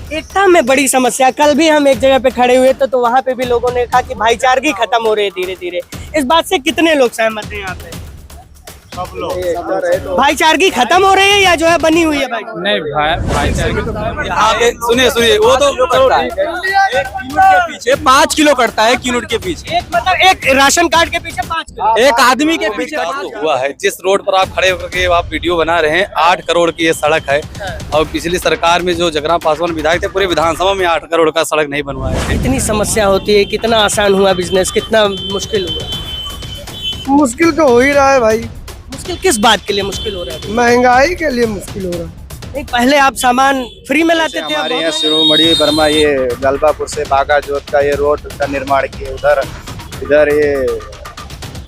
एकता में बड़ी समस्या। कल भी हम एक जगह पे खड़े हुए तो वहाँ पे भी लोगों ने कहा कि भाईचारगी खत्म हो रही है धीरे धीरे। इस बात से कितने लोग सहमत हैं यहाँ पे? सब लोग भाईचारगी खत्म हो रही है या जो है बनी हुई है? भाई नहीं भाईचारगी तो यहाँ पे सुनिए वो तो करता है, 1 यूनिट के पीछे 5 किलो करता है, 1 यूनिट के पीछे एक राशन कार्ड के पीछे 5 किलो, एक आदमी के पीछे हुआ है। जिस रोड पर आप खड़े होकर के आप वीडियो बना रहे हैं, 8 करोड़ की ये सड़क है और पिछली सरकार में जो जगराम पासवान विधायक थे पूरे विधानसभा में 8 करोड़ का सड़क नहीं बनवाया। इतनी समस्या होती है, कितना आसान हुआ बिजनेस, कितना मुश्किल हुआ? मुश्किल तो हो ही रहा है भाई। मुश्किल किस बात के लिए मुश्किल हो रहा है? महंगाई के लिए मुश्किल हो रहा है। नहीं, पहले आप सामान फ्री में लाते थे। हमारे यहाँ शिरोमणि वर्मा ये गलबापुर से बागा जोत का ये रोड का निर्माण किए, इधर ये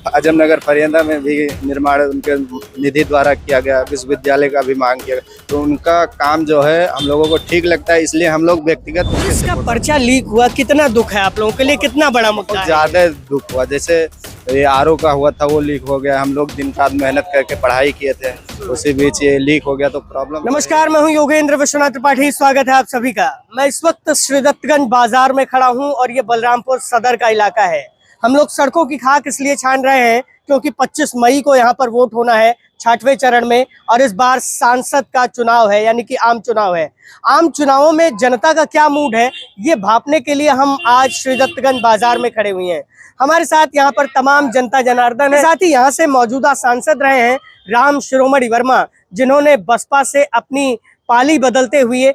आजमनगर फरियादा में भी निर्माण उनके निधि द्वारा किया गया, विश्वविद्यालय का भी मांग किया गया, तो उनका काम जो है हम लोगों को ठीक लगता है, इसलिए हम लोग व्यक्तिगत इसका पर्चा लीक हुआ, कितना दुख है आप लोगों के लिए? कितना बड़ा मुद्दा है? ज्यादा दुख हुआ। जैसे ये आरओ का हुआ था वो लीक हो गया, हम लोग दिन रात मेहनत करके पढ़ाई किए थे, उसी बीच ये लीक हो गया तो प्रॉब्लम। नमस्कार, मैं हूं योगेंद्र विश्वनाथ त्रिपाठी, स्वागत है आप सभी का। मैं इस वक्त श्रीदत्तगंज बाजार में खड़ा हूं और ये बलरामपुर सदर का इलाका है। हम लोग सड़कों की खाक इसलिए छान रहे हैं क्योंकि 25 मई को यहाँ पर वोट होना है 6वें चरण में, और इस बार सांसद का चुनाव है, यानी कि आम चुनाव है। आम चुनावों में जनता का क्या मूड है ये भांपने के लिए हम आज श्रीदत्तगंज बाजार में खड़े हुए हैं। हमारे साथ यहाँ पर तमाम जनता जनार्दन है, साथ ही यहाँ से मौजूदा सांसद रहे हैं राम शिरोमणि वर्मा, जिन्होंने बसपा से अपनी पाली बदलते हुए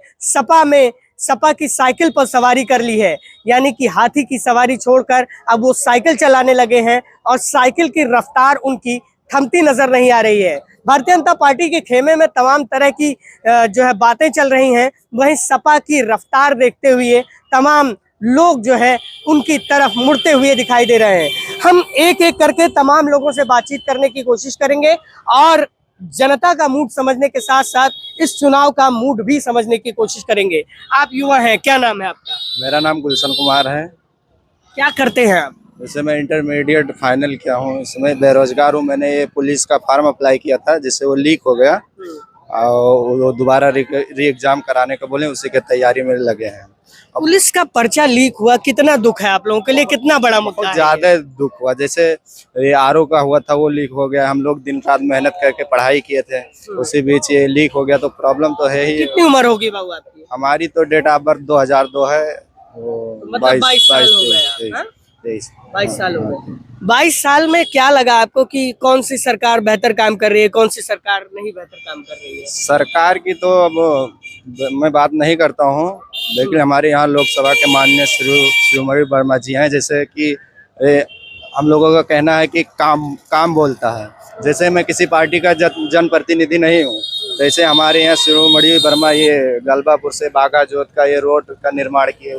सपा की साइकिल पर सवारी कर ली है, यानी कि हाथी की सवारी छोड़कर अब वो साइकिल चलाने लगे हैं और साइकिल की रफ्तार उनकी थमती नजर नहीं आ रही है। भारतीय जनता पार्टी के खेमे में तमाम तरह की जो है बातें चल रही हैं, वहीं सपा की रफ्तार देखते हुए तमाम लोग जो है उनकी तरफ मुड़ते हुए दिखाई दे रहे हैं। हम एक एक करके तमाम लोगों से बातचीत करने की कोशिश करेंगे और जनता का मूड समझने के साथ साथ इस चुनाव का मूड भी समझने की कोशिश करेंगे। आप युवा हैं, क्या नाम है आपका? मेरा नाम गुलशन कुमार है। क्या करते हैं आप? वैसे मैं इंटरमीडिएट फाइनल किया हूँ, इसमें बेरोजगार हूँ। मैंने ये पुलिस का फॉर्म अप्लाई किया था जिससे वो लीक हो गया और वो दोबारा री एग्जाम कराने को बोले, उसी के तैयारी में लगे हैं। पुलिस का पर्चा लीक हुआ, कितना दुख है आप लोगों के लिए? कितना बड़ा मुद्दा है? ज्यादा दुख हुआ। जैसे ये आरओ का हुआ था वो लीक हो गया, हम लोग दिन रात मेहनत करके पढ़ाई किए थे, उसी बीच ये लीक हो गया तो प्रॉब्लम तो है ही। कितनी उम्र होगी बाबू आपकी? हमारी तो डेट ऑफ बर्थ 2002 है, मतलब 22 साल हो गया। 22 साल हो गए। 22 साल में क्या लगा आपको कि कौन सी सरकार बेहतर काम कर रही है, कौन सी सरकार नहीं बेहतर काम कर रही है? सरकार की तो अब मैं बात नहीं करता हूँ, लेकिन हमारे यहाँ लोकसभा के माननीय शिरोमणि वर्मा जी हैं, जैसे कि हम लोगों का कहना है कि काम बोलता है। जैसे मैं किसी पार्टी का जनप्रतिनिधि नहीं हूँ, जैसे हमारे यहाँ शिरोमणि वर्मा ये गलबापुर से बागा जोत का ये रोड का निर्माण किए,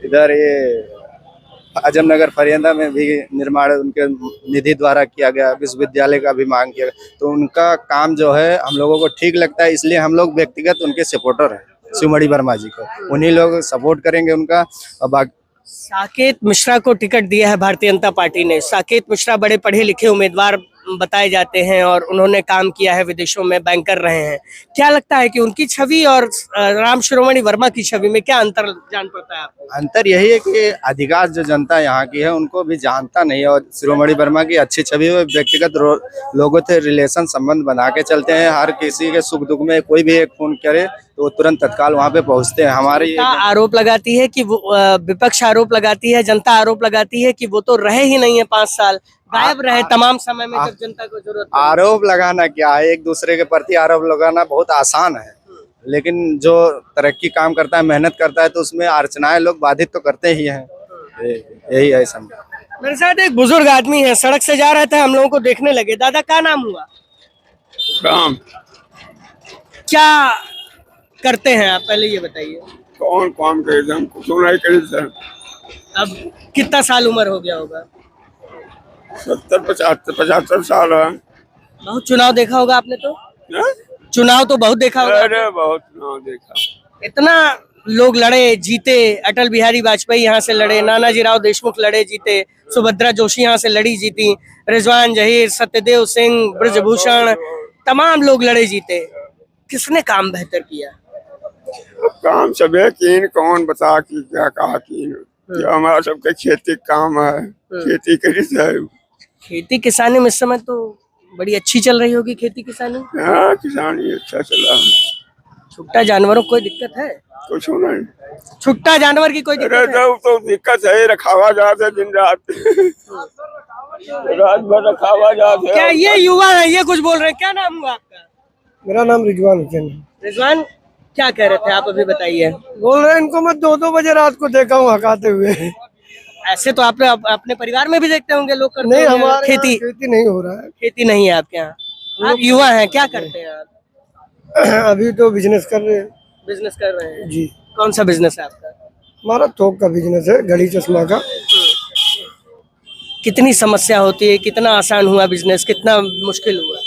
इधर ये आजमनगर फरियादा में भी निर्माण उनके निधि द्वारा किया गया, विश्वविद्यालय का भी मांग किया गया, तो उनका काम जो है हम लोगों को ठीक लगता है, इसलिए हम लोग व्यक्तिगत उनके सपोर्टर हैं। शिरोमणि वर्मा जी को उन्हीं लोग सपोर्ट करेंगे उनका। और साकेत मिश्रा को टिकट दिया है भारतीय जनता पार्टी ने। साकेत मिश्रा बड़े पढ़े लिखे उम्मीदवार बताए जाते हैं और उन्होंने काम किया है, विदेशों में बैंकर रहे हैं। क्या लगता है कि उनकी छवि और राम शिरोमणि वर्मा की छवि में क्या अंतर जान पड़ता है आपको? अंतर यही है कि अधिकांश जो जनता यहाँ की है उनको भी जानता नहीं है, और शिरोमणि वर्मा की अच्छी छवि है। व्यक्तिगत लोगों से रिलेशन संबंध बना के चलते हैं, हर किसी के सुख दुख में कोई भी एक फोन करे तो तुरंत तत्काल वहाँ पे पहुँचते हैं। हमारी आरोप लगाती है कि विपक्ष आरोप लगाती है, जनता आरोप लगाती है कि वो तो रहे ही नहीं है, 5 साल गायब रहे तमाम समय में जब जनता को जरूरत। आरोप लगाना क्या है, एक दूसरे के प्रति आरोप लगाना बहुत आसान है, लेकिन जो तरक्की काम करता है, मेहनत करता है, तो उसमें अर्चनाएं लोग बाधित तो करते ही हैं। यही है समझ। मेरे साथ एक बुजुर्ग आदमी है, सड़क से जा रहे थे, हम लोगों को देखने लगे। दादा क्या नाम हुआ? राम। क्या करते हैं आप, पहले ये बताइए। कौन काम करे, हम कुछ नहीं करे सर। अब कितना साल उम्र हो गया होगा? 70-75 साल है। बहुत चुनाव देखा होगा आपने तो? है? चुनाव तो बहुत देखा होगा। अरे बहुत चुनाव देखा। इतना लोग लड़े जीते, अटल बिहारी वाजपेयी यहाँ से लड़े, नानाजी राव देशमुख लड़े जीते, सुभद्रा जोशी यहाँ से लड़ी जीती, रिजवान जहीर, सत्यदेव सिंह, ब्रजभूषण, तमाम लोग लड़े जीते। किसने काम बेहतर किया? काम सबे कीन कौन बता कि क्या कहा कीन जो हमारा सबके खेती का काम है खेती करी से खेती किसानी में इस समय तो बड़ी अच्छी चल रही होगी खेती किसानी। हाँ किसानी अच्छा चला छुट्टा जानवरों को कोई दिक्कत है? कुछ नहीं। छुट्टा जानवर की कोई अरे दिक्कत है? तो दिक्कत है रखावा जाते दिन रात रात भर रखावा जाते क्या ये युवा है, ये कुछ बोल रहे हैं? क्या नाम हुआ आपका? मेरा नाम रिजवान हुसैन है। रिजवान, क्या कह रहे थे आप, अभी बताइए। बोल रहे हैं इनको मैं 2-2 बजे रात को देखा हूँ हकाते हुए। ऐसे तो आप अपने परिवार में भी देखते होंगे लोग करते नहीं, होंगे हमारे खेती। खेती नहीं हो रहा खेती नहीं है आपके यहाँ? आप युवा हैं, क्या करते हैं आप? है। अभी तो बिजनेस कर रहे हैं बिजनेस कर रहे हैं? जी। कौन सा बिजनेस है आपका? हमारा थोक का बिजनेस है, घड़ी चश्मा का। कितनी समस्या होती है, कितना आसान हुआ बिजनेस, कितना मुश्किल हुआ?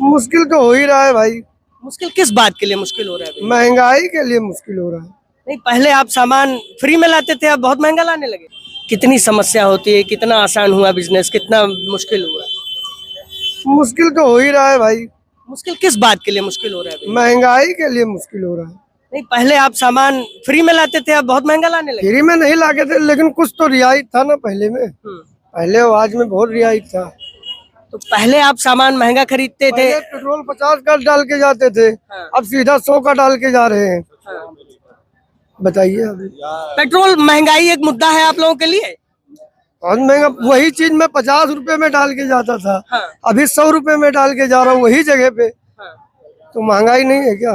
मुश्किल तो हो ही रहा है भाई, मुश्किल किस बात के लिए मुश्किल हो रहा है अभी? महंगाई के लिए मुश्किल हो रहा है। नहीं, पहले आप सामान फ्री में लाते थे, अब बहुत महंगा लाने लगे। कितनी समस्या होती है, कितना आसान हुआ बिजनेस, कितना मुश्किल हुआ? मुश्किल तो हो ही रहा है भाई, मुश्किल किस बात के लिए मुश्किल हो रहा है अभी? महंगाई के लिए मुश्किल हो रहा है। नहीं, पहले आप सामान फ्री में लाते थे, अब बहुत महंगा लाने लगे। फ्री में नहीं लाके थे, लेकिन कुछ तो रियायत था ना पहले में। पहले आज में बहुत रियायत था। तो पहले आप सामान महंगा खरीदते थे। पहले पेट्रोल 50 का डाल के जाते थे, अब सीधा 100 का डाल के जा रहे हैं। बताइए अभी पेट्रोल महंगाई एक मुद्दा है आप लोगों के लिए? बहुत महंगा। वही चीज मैं 50 रुपए में डाल के जाता था, हाँ। अभी 100 रुपए में डाल के जा रहा हूँ वही जगह पे। हाँ। तो महंगाई नहीं है क्या?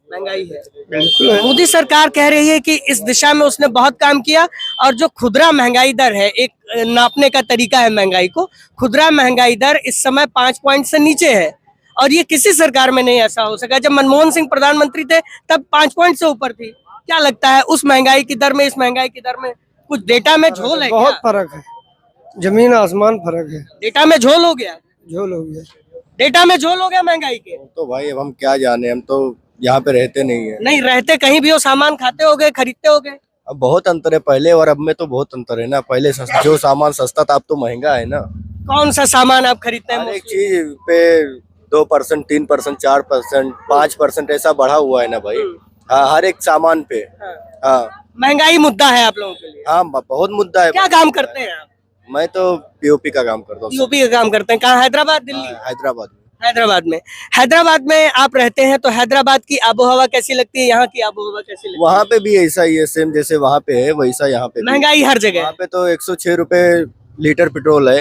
महंगाई है। बिल्कुल है। मोदी सरकार कह रही है कि इस दिशा में उसने बहुत काम किया, और जो खुदरा महंगाई दर है, एक नापने का तरीका है महंगाई को, खुदरा महंगाई दर इस समय 5 पॉइंट से नीचे है, और ये किसी सरकार में नहीं ऐसा हो सका। जब मनमोहन सिंह प्रधानमंत्री थे तब 5 पॉइंट से ऊपर थी। क्या लगता है उस महंगाई की दर में इस महंगाई की दर में कुछ डेटा में झोल है? बहुत फर्क है, जमीन आसमान फर्क है। डेटा में झोल हो गया? झोल हो गया, डेटा में झोल हो गया महंगाई के? तो भाई अब हम क्या जाने, हम तो यहाँ पे रहते नहीं है। नहीं रहते, कहीं भी हो सामान खाते होगे, खरीदते होगे। अब बहुत अंतर है पहले और अब में, तो बहुत अंतर है ना। पहले जो सामान सस्ता था अब तो महंगा है ना। कौन सा सामान आप खरीदते हैं? हर एक चीज पे 2%, 3%, 4%, 5% ऐसा बढ़ा हुआ है ना भाई। हाँ, हर एक सामान पे। हाँ, महंगाई मुद्दा है आप लोगों के लिए? हाँ, बहुत मुद्दा है। क्या काम करते हैं आप? मैं तो पीओपी का काम करता हूँ। पीओपी का काम करते हैं? कहाँ, हैदराबाद, दिल्ली? हैदराबाद में। हैदराबाद में। हैदराबाद में आप रहते हैं, तो हैदराबाद की आबोहवा कैसी लगती है, यहाँ की आबोहवा कैसी लगती है? वहाँ पे भी ऐसा ही है, सेम जैसे वहाँ पे है वैसा यहाँ पे भी। महंगाई हर जगह वहाँ पे तो 106 रुपए लीटर पेट्रोल है।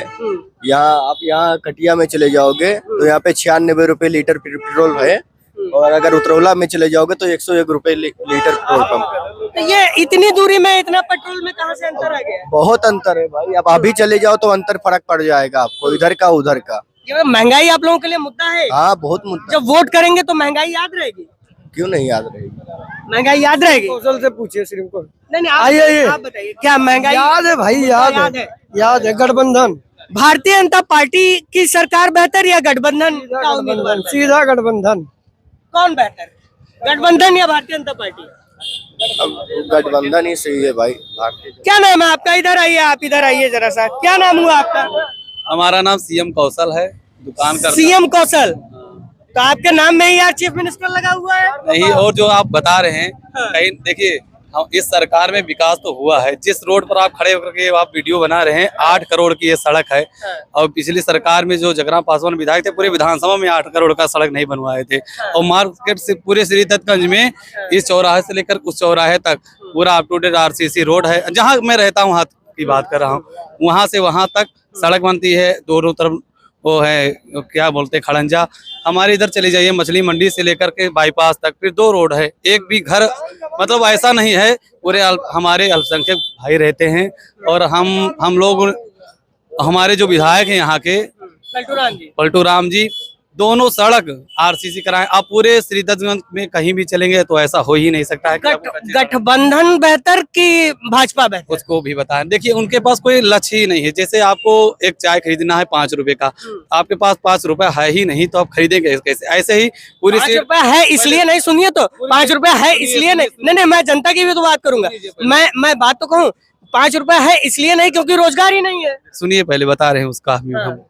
यहाँ आप यहाँ कटिया में चले जाओगे तो यहाँ पे 96 रुपए लीटर पेट्रोल है, और अगर उतरौला में चले जाओगे तो 101 रुपए लीटर पेट्रोल पंप। तो ये इतनी दूरी में इतना पेट्रोल में कहाँ से अंतर आ गया? बहुत अंतर है भाई। अब अभी चले जाओ तो अंतर फर्क पड़ जाएगा आपको, इधर का उधर का। ये महंगाई आप लोगों के लिए मुद्दा है? हाँ, बहुत मुद्दा। जब वोट करेंगे तो महंगाई याद रहेगी? क्यों नहीं याद रहेगी? महंगाई याद रहेगी? कौशल से पूछिए सिर्फ को। नहीं, आइए, आप बताइए, क्या महंगाई याद है भाई, याद है, याद है। गठबंधन, भारतीय जनता पार्टी की सरकार बेहतर या गठबंधन का उम्मीदवार बेहतर? सीधा गठबंधन। कौन बेहतर, गठबंधन या भारतीय जनता पार्टी? अब गठबंधन ही सही है भाई। भारतीय क्या नाम है आपका? इधर आइए, आप इधर आइए जरा सा। क्या नाम हुआ आपका? हमारा नाम सीएम कौशल है, दुकान करता सीएम कौशल। तो आपके नाम में ही यार चीफ मिनिस्टर लगा हुआ है? नहीं, और जो आप बता रहे हैं कहीं देखिए, हम इस सरकार में विकास तो हुआ है। जिस रोड पर आप खड़े होकर के आप वीडियो बना रहे हैं, 8 करोड़ की ये सड़क है। और पिछली सरकार में जो जगरा पासवान विधायक थे, पूरे विधानसभा में 8 करोड़ का सड़क नहीं बनवाए थे। और मार्केट से पूरे श्रीदत्तगंज में इस चौराहे से लेकर उस चौराहे तक पूरा up to date RCC road है। जहाँ मैं रहता हूँ, हाथ की बात कर रहा हूँ, वहाँ से वहाँ तक सड़क बनती है। दोनों तरफ वो है, क्या बोलते हैं, खड़ंजा। हमारे इधर चले जाइए, मछली मंडी से लेकर के बाईपास तक फिर 2 रोड है। एक भी घर मतलब ऐसा नहीं है। पूरे हमारे अल्पसंख्यक भाई रहते हैं, और हम लोग, हमारे जो विधायक हैं यहाँ के पलटू राम जी, दोनों सड़क आरसीसी कराएं। आप पूरे श्रीदत्तगंज में कहीं भी चलेंगे तो ऐसा हो ही नहीं सकता है। गठबंधन बेहतर कि भाजपा बेहतर? उसको भी बताएं। देखिए, उनके पास कोई लक्ष्य ही नहीं है। जैसे आपको एक चाय खरीदना है 5 रुपए का, आपके पास 5 रुपए है ही नहीं, तो आप खरीदेंगे कैसे? ऐसे ही पूरी 5 रुपए है इसलिए नहीं, सुनिए तो, 5 रुपए है इसलिए नहीं, मैं जनता की भी तो बात करूंगा। मैं बात तो कहूँ, 5 रुपए है इसलिए नहीं क्योंकि रोजगार ही नहीं है। सुनिए, पहले बता रहे हैं उसका हम।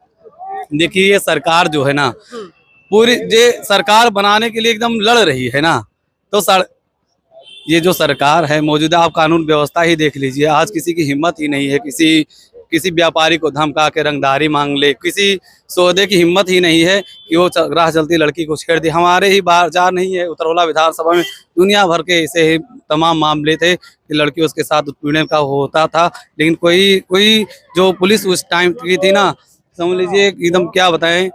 देखिए, ये सरकार जो है ना, पूरी ये सरकार बनाने के लिए एकदम लड़ रही है ना, तो ये जो सरकार है मौजूदा, आप कानून व्यवस्था ही देख लीजिए। आज किसी की हिम्मत ही नहीं है किसी व्यापारी को धमका के रंगदारी मांग ले, किसी सौदे की हिम्मत ही नहीं है कि वो राह चलती लड़की को छेड़ दे। हमारे ही बाजार नहीं है, उत्तरौला विधानसभा में दुनिया भर के ऐसे ही तमाम मामले थे कि लड़की उसके साथ उत्पीड़न का होता था, लेकिन कोई जो पुलिस उस टाइम की थी ना, समझ लीजिए एकदम क्या बताएं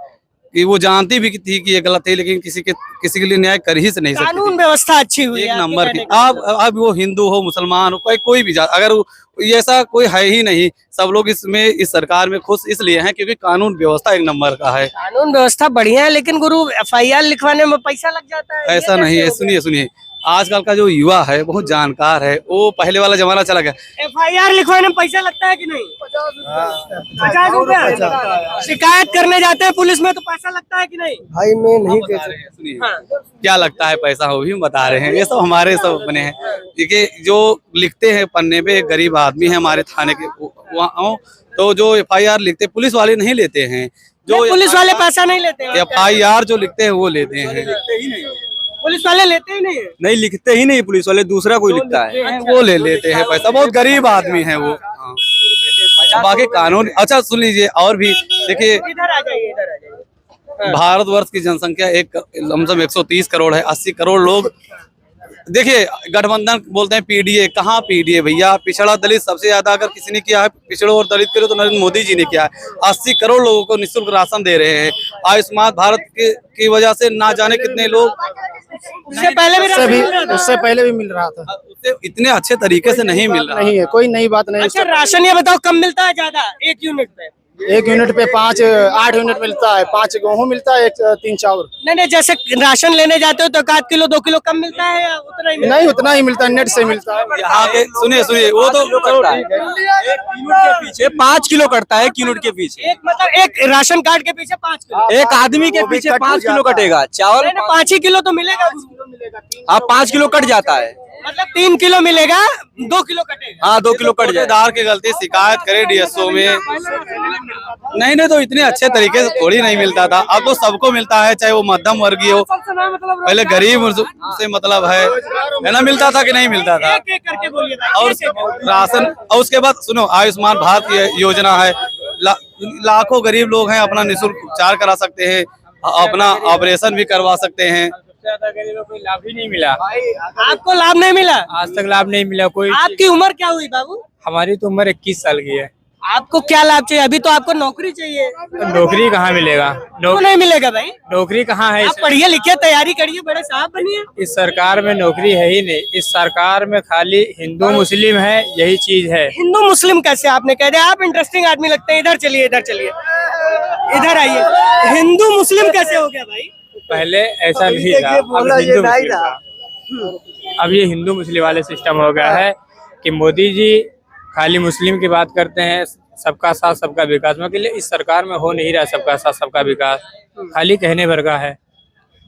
कि वो जानती भी थी कि ये गलत है, लेकिन किसी के लिए न्याय कर ही नहीं सकती। कानून व्यवस्था अच्छी हुई एक है आपके नंबर की। कहने का अब वो हिंदू हो, मुसलमान हो, कोई भी जात, अगर ये ऐसा कोई है ही नहीं। सब लोग इस सरकार में खुश इसलिए हैं क्योंकि कानून व्यवस्था एक नंबर का है। कानून व्यवस्था बढ़िया है, लेकिन गुरु FIR लिखवाने में पैसा लग जाता है। ऐसा नहीं है, सुनिए, आजकल का जो युवा है बहुत जानकार है, वो पहले वाला जमाना चला गया। FIR लिखवाने में पैसा लगता है कि नहीं? 50 रुपया। शिकायत करने जाते हैं पुलिस में तो पैसा लगता है कि नहीं? भाई मैं नहीं बता रहे हैं, सुनिए क्या लगता है पैसा, वो भी बता रहे हैं। ये सब हमारे सब बने हैं। देखिए जो लिखते हैं पन्ने पे, गरीब आदमी है हमारे थाने के वहाँ, तो जो FIR लिखते पुलिस वाले नहीं लेते हैं, जो पुलिस वाले पैसा नहीं लेते हैं। FIR जो लिखते हैं वो लेते हैं। पुलिस वाले लेते ही नहीं है। नहीं लिखते ही नहीं पुलिस वाले, दूसरा कोई लिखता है। वो ले लेते हैं पैसा, बहुत गरीब आदमी है वो। हाँ। बाकी कानून अच्छा सुन लीजिए। और भी देखिए, इधर आ जाइए, इधर आ जाइए। भारतवर्ष की जनसंख्या लमसम 130 करोड़ है। 80 करोड़ लोग, देखिए गठबंधन बोलते हैं PDA, कहाँ PDA भैया? पिछड़ा दलित सबसे ज्यादा अगर किसी ने किया है पिछड़ों और दलित के लिए तो नरेंद्र मोदी जी ने किया है। 80 करोड़ लोगों को निःशुल्क राशन दे रहे हैं। आयुष्मान भारत की वजह से ना जाने कितने लोग, उससे पहले भी मिल रहा था। उससे इतने अच्छे तरीके से नहीं मिल रहा। नहीं है, कोई नई बात नहीं। अच्छा राशन ये बताओ कम मिलता है ज्यादा? 1 यूनिट पे 1 यूनिट पे 8 यूनिट मिलता है। 5 गेहूँ मिलता है, 3 चावल। नहीं, जैसे राशन लेने जाते हो तो 1 किलो 2 किलो कम मिलता है या उतना ही मिलता है? नहीं उतना ही मिलता है, नेट से मिलता है। यहाँ के सुनिए वो तो कटता है 1 यूनिट के पीछे 5 किलो कटता है। 1 यूनिट के पीछे मतलब एक राशन कार्ड के पीछे 5 किलो, एक आदमी के पीछे 5 किलो कटेगा। चावल 5 ही किलो तो मिलेगा। आप 5 किलो कट जाता है, मतलब 3 किलो मिलेगा, 2 किलो कटेगा। हाँ 2 किलो कट जाए। ठेकेदार की गलती, शिकायत करे DSO में। नहीं तो इतने अच्छे तरीके से थोड़ी नहीं मिलता था। अब तो सबको मिलता है, चाहे वो मध्यम वर्गीय हो, पहले गरीब से मतलब है ना, मिलता था कि नहीं मिलता था। करके बोलिए और राशन, और उसके बाद सुनो, आयुष्मान भारत की योजना है। लाखों गरीब लोग हैं, अपना निःशुल्क उपचार करा सकते हैं, अपना ऑपरेशन भी करवा सकते हैं। गरीबों को लाभ ही नहीं मिला। आपको लाभ नहीं मिला? आज तक लाभ नहीं मिला कोई। आपकी उम्र क्या हुई बाबू? हमारी तो उम्र 21 साल की है। आपको क्या लाभ चाहिए? अभी तो आपको नौकरी चाहिए। तो नौकरी कहाँ मिलेगा? क्यों नहीं मिलेगा भाई? नौकरी कहाँ है? आप पढ़िए लिखिए, तैयारी करिए, बड़े साहब बनिए। इस सरकार में नौकरी है ही नहीं। इस सरकार में खाली हिंदू मुस्लिम है, यही चीज है। हिंदू मुस्लिम कैसे आपने कह दिया? आप इंटरेस्टिंग आदमी लगते हैं। इधर चलिए, इधर आइए। हिंदू मुस्लिम कैसे हो गया भाई? पहले ऐसा नहीं था, अब हिंदू मुस्लिम था। अब ये हिंदू मुस्लिम वाले सिस्टम हो गया है कि मोदी जी खाली मुस्लिम की बात करते हैं, सबका साथ सबका विकास। मतलब इस सरकार में हो नहीं रहा सबका साथ सबका विकास, खाली कहने भर का है।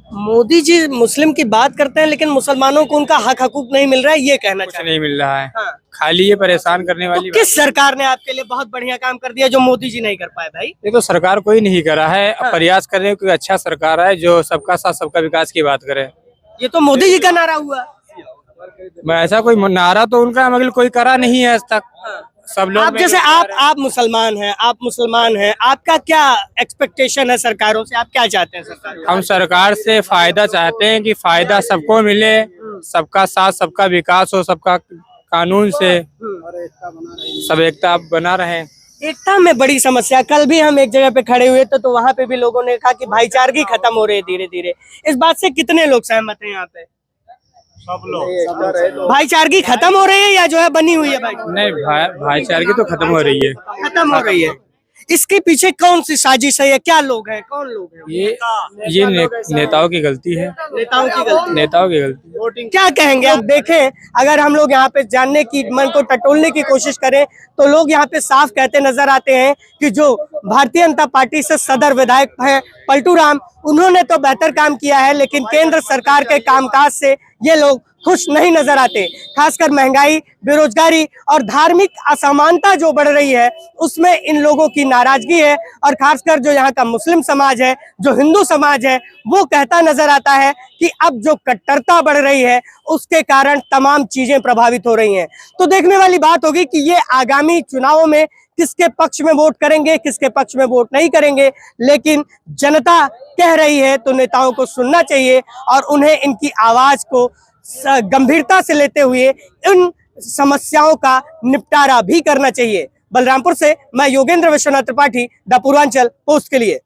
मोदी जी मुस्लिम की बात करते हैं लेकिन मुसलमानों को उनका हक हकूक नहीं मिल रहा है, ये कहना कुछ चाहिए। नहीं मिल रहा है। हाँ। खाली ये परेशान करने वाली तो किस सरकार ने आपके लिए बहुत बढ़िया काम कर दिया जो मोदी जी नहीं कर पाए भाई? ये तो सरकार कोई नहीं करा है। अब प्रयास कर रहे हैं, कोई अच्छा सरकार है जो सबका साथ सबका विकास की बात करे। ये तो मोदी जी का नारा हुआ। मैं ऐसा कोई नारा तो उनका मतलब कोई करा नहीं है आज तक। सब लोग आप जैसे आप मुसलमान हैं, आप मुसलमान हैं, आपका क्या एक्सपेक्टेशन है सरकारों से? आप क्या चाहते हैं सरकार से? हम सरकार से फायदा चाहते हैं कि फायदा सबको मिले, सबका साथ सबका विकास हो, सबका कानून से सब एकता बना रहे। एकता में बड़ी समस्या। कल भी हम एक जगह पे खड़े हुए थे तो वहां पे भी लोगों ने कहा कि भाईचारगी खत्म हो रही है धीरे धीरे। इस बात से कितने लोग सहमत हैं यहाँ पे? सब लोग। भाईचारगी खत्म हो रही है या जो है बनी हुई है? भाई नहीं, भाईचारगी तो खत्म हो रही है। खत्म हो रही है। इसके पीछे कौन सी साजिश है या क्या लोग हैं? कौन लोग हैं? ये नेताओं की गलती है। नेताओं की गलती। नेताओं की गलती। क्या कहेंगे आप? देखें, अगर हम लोग यहाँ पे जानने की, मन को टटोलने की कोशिश करें तो लोग यहाँ पे साफ कहते नजर आते हैं कि जो भारतीय जनता पार्टी से सदर विधायक है पलटू राम, उन्होंने तो बेहतर काम किया है, लेकिन केंद्र सरकार के कामकाज से ये लोग खुश नहीं नजर आते। खासकर महंगाई, बेरोजगारी और धार्मिक असमानता जो बढ़ रही है उसमें इन लोगों की नाराजगी है। और खासकर जो यहाँ का मुस्लिम समाज है, जो हिंदू समाज है, वो कहता नजर आता है कि अब जो कट्टरता बढ़ रही है उसके कारण तमाम चीजें प्रभावित हो रही हैं। तो देखने वाली बात होगी कि ये आगामी चुनावों में किसके पक्ष में वोट करेंगे, किसके पक्ष में वोट नहीं करेंगे। लेकिन जनता कह रही है तो नेताओं को सुनना चाहिए और उन्हें इनकी आवाज को गंभीरता से लेते हुए इन समस्याओं का निपटारा भी करना चाहिए। बलरामपुर से मैं योगेंद्र विश्वनाथ त्रिपाठी, द पूर्वांचल पोस्ट के लिए।